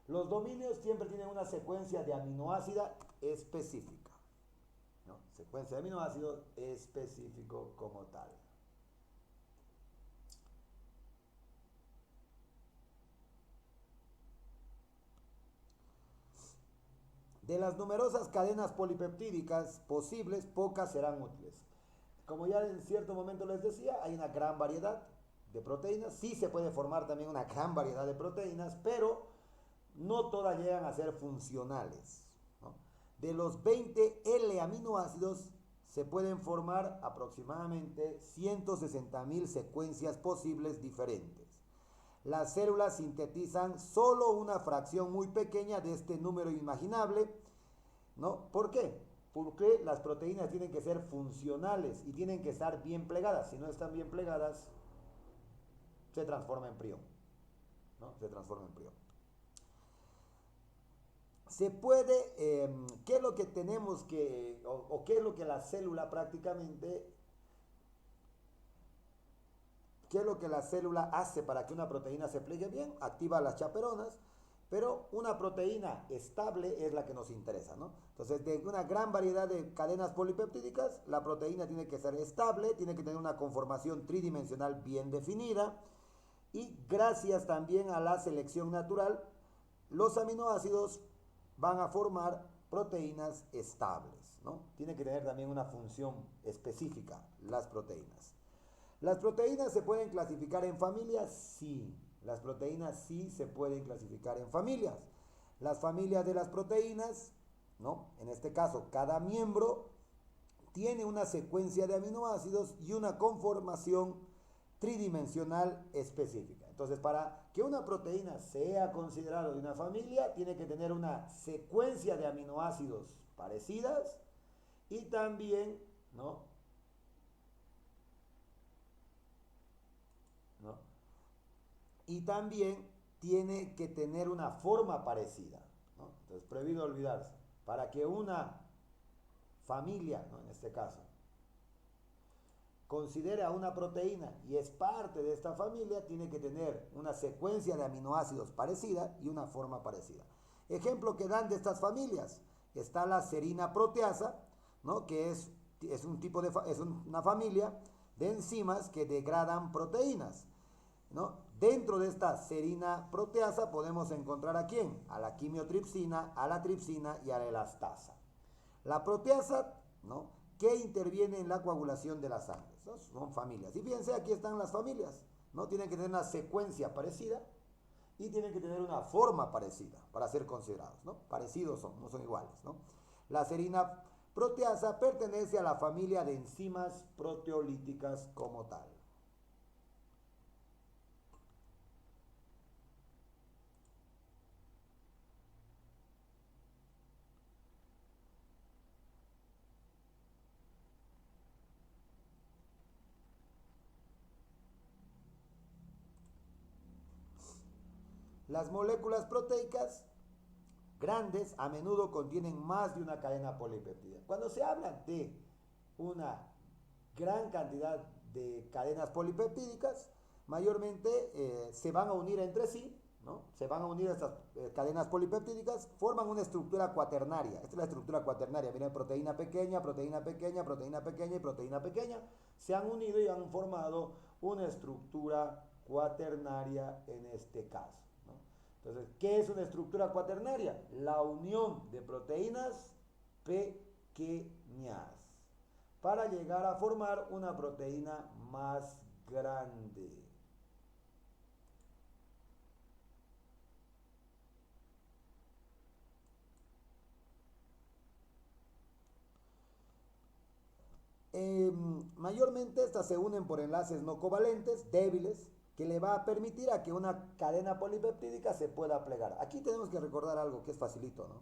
Los dominios siempre tienen una secuencia de aminoácidos específica, ¿no? Secuencia de aminoácidos específico como tal. De las numerosas cadenas polipeptídicas posibles, pocas serán útiles. Como ya en cierto momento les decía, hay una gran variedad de proteínas. Sí se puede formar también una gran variedad de proteínas, pero no todas llegan a ser funcionales, ¿no? De los 20 L-aminoácidos se pueden formar aproximadamente 160.000 secuencias posibles diferentes. Las células sintetizan solo una fracción muy pequeña de este número imaginable, ¿no? ¿Por qué? Porque las proteínas tienen que ser funcionales y tienen que estar bien plegadas. Si no están bien plegadas, se transforma en prión, ¿no? Se transforma en prión. Se puede, ¿qué es lo que tenemos que, o qué es lo que la célula prácticamente, qué es lo que la célula hace para que una proteína se pliegue bien? Activa las chaperonas, pero una proteína estable es la que nos interesa, ¿no? Entonces, de una gran variedad de cadenas polipeptídicas, la proteína tiene que ser estable, tiene que tener una conformación tridimensional bien definida, y gracias también a la selección natural, los aminoácidos van a formar proteínas estables, ¿no? Tiene que tener también una función específica las proteínas. ¿Las proteínas se pueden clasificar en familias? Sí, las proteínas sí se pueden clasificar en familias. Las familias de las proteínas, ¿no?, en este caso, cada miembro tiene una secuencia de aminoácidos y una conformación tridimensional específica. Entonces, para que una proteína sea considerada de una familia, tiene que tener una secuencia de aminoácidos parecidas y también, ¿no?, y también tiene que tener una forma parecida, ¿no? Entonces, prohibido olvidarse. Para que una familia, ¿no?, en este caso, considere a una proteína y es parte de esta familia, tiene que tener una secuencia de aminoácidos parecida y una forma parecida. Ejemplo que dan de estas familias, está la serina proteasa, ¿no?, que es una familia de enzimas que degradan proteínas, ¿no? Dentro de esta serina proteasa podemos encontrar ¿a quién? A la quimiotripsina, a la tripsina y a la elastasa. La proteasa, ¿no?, que interviene en la coagulación de la sangre. Son familias. Y fíjense, aquí están las familias, ¿no? Tienen que tener una secuencia parecida y tienen que tener una forma parecida para ser considerados, ¿no? Parecidos son, no son iguales, ¿no? La serina proteasa pertenece a la familia de enzimas proteolíticas como tal. Las moléculas proteicas grandes a menudo contienen más de una cadena polipéptida. Cuando se habla de una gran cantidad de cadenas polipeptídicas, mayormente se van a unir entre sí, ¿no? Se van a unir estas cadenas polipeptídicas, forman una estructura cuaternaria. Esta es la estructura cuaternaria. Miren, proteína pequeña, proteína pequeña, proteína pequeña y proteína pequeña. Se han unido y han formado una estructura cuaternaria en este caso, ¿no? Entonces, ¿qué es una estructura cuaternaria? La unión de proteínas pequeñas para llegar a formar una proteína más grande. Mayormente estas se unen por enlaces no covalentes, débiles, que le va a permitir a que una cadena polipeptídica se pueda plegar. Aquí tenemos que recordar algo que es facilito, ¿no?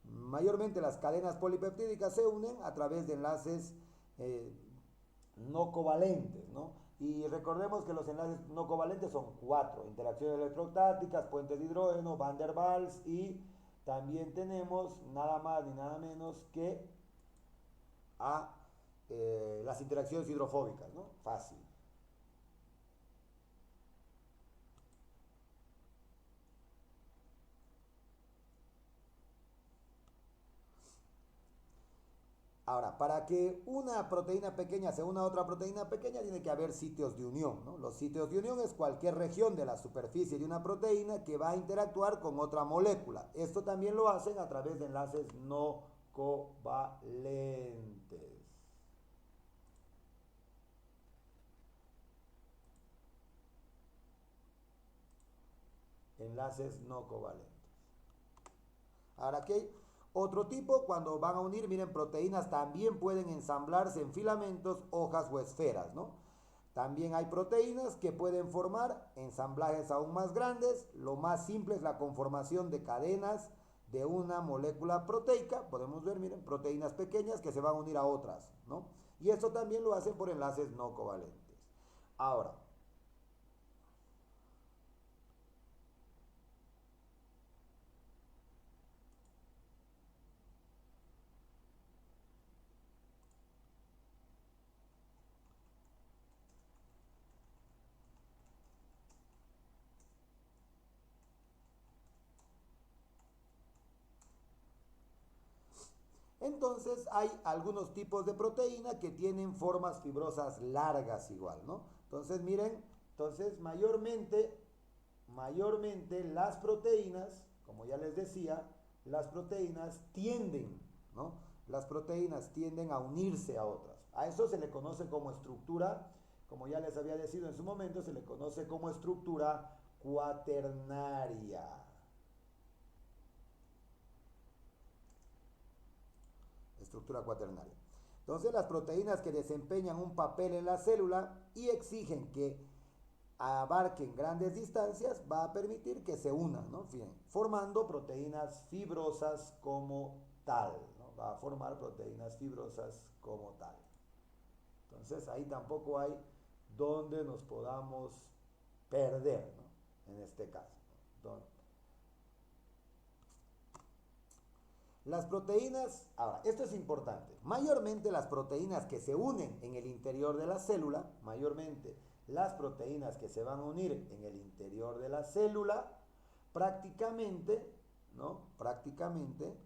Mayormente las cadenas polipeptídicas se unen a través de enlaces eh, no covalentes, ¿no? Y recordemos que los enlaces no covalentes son 4: interacciones electrostáticas, puentes de hidrógeno, Van der Waals, y también tenemos nada más ni nada menos que a las interacciones hidrofóbicas, ¿no? Fácil. Ahora, para que una proteína pequeña se una a otra proteína pequeña, tiene que haber sitios de unión, ¿no? Los sitios de unión es cualquier región de la superficie de una proteína que va a interactuar con otra molécula. Esto también lo hacen a través de enlaces no covalentes. Enlaces no covalentes. Ahora aquí hay otro tipo, cuando van a unir, miren, proteínas también pueden ensamblarse en filamentos, hojas o esferas, ¿no? También hay proteínas que pueden formar ensamblajes aún más grandes. Lo más simple es la conformación de cadenas de una molécula proteica. Podemos ver, miren, proteínas pequeñas que se van a unir a otras, ¿no? Y esto también lo hacen por enlaces no covalentes. Ahora, entonces hay algunos tipos de proteína que tienen formas fibrosas largas igual, ¿no? Entonces miren, entonces mayormente las proteínas, como ya les decía, las proteínas tienden, ¿no? Las proteínas tienden a unirse a otras. A eso se le conoce como estructura, como ya les había decidido en su momento, se le conoce como estructura cuaternaria. Estructura cuaternaria. Entonces las proteínas que desempeñan un papel en la célula y exigen que abarquen grandes distancias va a permitir que se unan, ¿no? Formando proteínas fibrosas como tal, ¿no? Va a formar proteínas fibrosas como tal. Entonces ahí tampoco hay donde nos podamos perder, ¿no? En este caso, ¿no? Las proteínas, ahora, esto es importante, mayormente las proteínas que se unen en el interior de la célula, mayormente las proteínas que se van a unir en el interior de la célula, prácticamente, ¿no? Prácticamente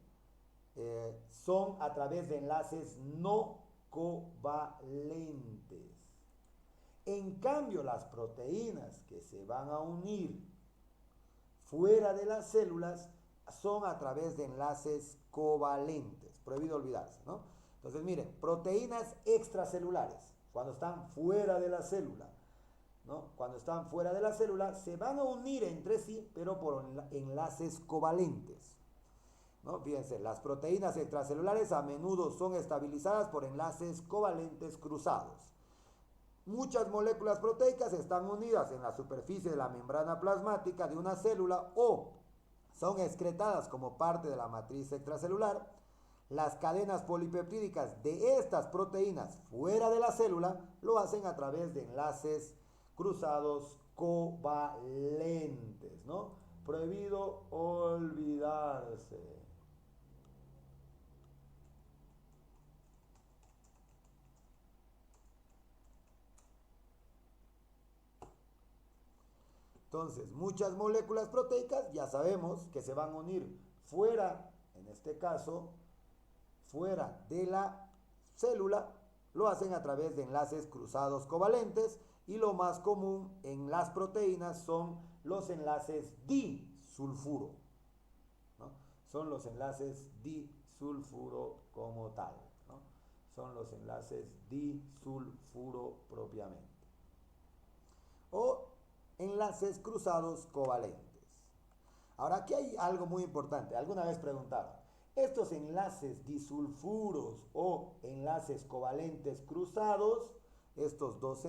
son a través de enlaces no covalentes. En cambio, las proteínas que se van a unir fuera de las células son a través de enlaces covalentes. Prohibido olvidarse, ¿no? Entonces, miren, proteínas extracelulares, cuando están fuera de la célula, ¿no? Cuando están fuera de la célula, se van a unir entre sí, pero por enlaces covalentes, ¿no? Fíjense, las proteínas extracelulares a menudo son estabilizadas por enlaces covalentes cruzados. Muchas moléculas proteicas están unidas en la superficie de la membrana plasmática de una célula o son excretadas como parte de la matriz extracelular. Las cadenas polipeptídicas de estas proteínas fuera de la célula lo hacen a través de enlaces cruzados covalentes, ¿no? Prohibido olvidarse. Entonces, muchas moléculas proteicas ya sabemos que se van a unir fuera, en este caso, fuera de la célula, lo hacen a través de enlaces cruzados covalentes y lo más común en las proteínas son los enlaces disulfuro, ¿no? Son los enlaces disulfuro como tal, ¿no? Son los enlaces disulfuro propiamente. O enlaces cruzados covalentes. Ahora, aquí hay algo muy importante. Alguna vez preguntaron, estos enlaces disulfuros o enlaces covalentes cruzados, estos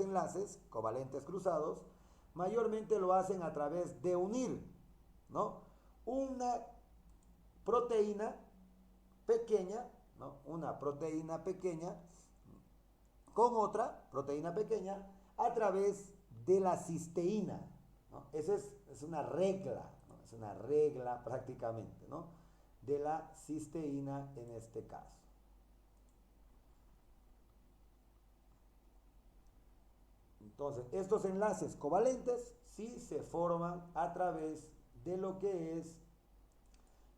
enlaces covalentes cruzados, mayormente lo hacen a través de unir, ¿no? Una proteína pequeña, ¿no? Una proteína pequeña con otra proteína pequeña a través de la cisteína, ¿no? Esa es una regla, ¿no? Es una regla prácticamente, ¿no? De la cisteína en este caso. Entonces, estos enlaces covalentes sí se forman a través de lo que es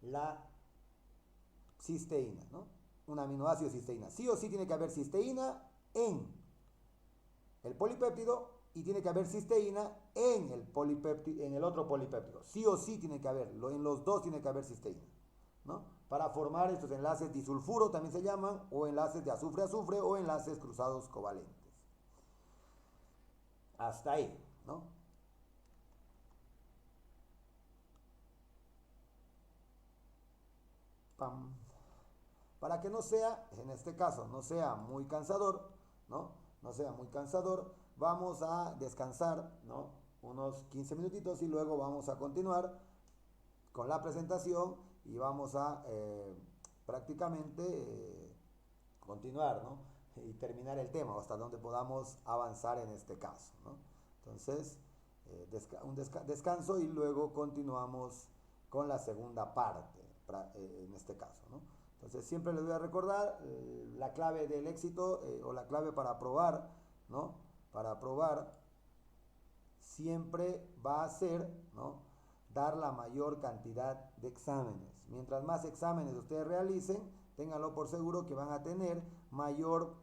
la cisteína, ¿no? Un aminoácido cisteína. Sí o sí tiene que haber cisteína en el polipéptido y tiene que haber cisteína en el otro polipéptido. Sí o sí tiene que haber, en los dos tiene que haber cisteína, ¿no? Para formar estos enlaces disulfuro también se llaman, o enlaces de azufre-azufre o enlaces cruzados covalentes. Hasta ahí, ¿no? Pam. Para que no sea, en este caso, no sea muy cansador, ¿no? No sea muy cansador, vamos a descansar, ¿no? Unos 15 minutitos y luego vamos a continuar con la presentación y vamos a prácticamente continuar, ¿no? Y terminar el tema hasta donde podamos avanzar en este caso, ¿no? Entonces, descanso y luego continuamos con la segunda parte, en este caso, ¿no? Entonces, siempre les voy a recordar la clave del éxito o la clave para aprobar, ¿no? Para aprobar siempre va a ser, ¿no? Dar la mayor cantidad de exámenes. Mientras más exámenes ustedes realicen, ténganlo por seguro que van a tener mayor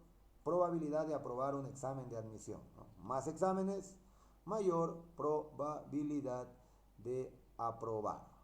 probabilidad de aprobar un examen de admisión, ¿no? Más exámenes, mayor probabilidad de aprobar.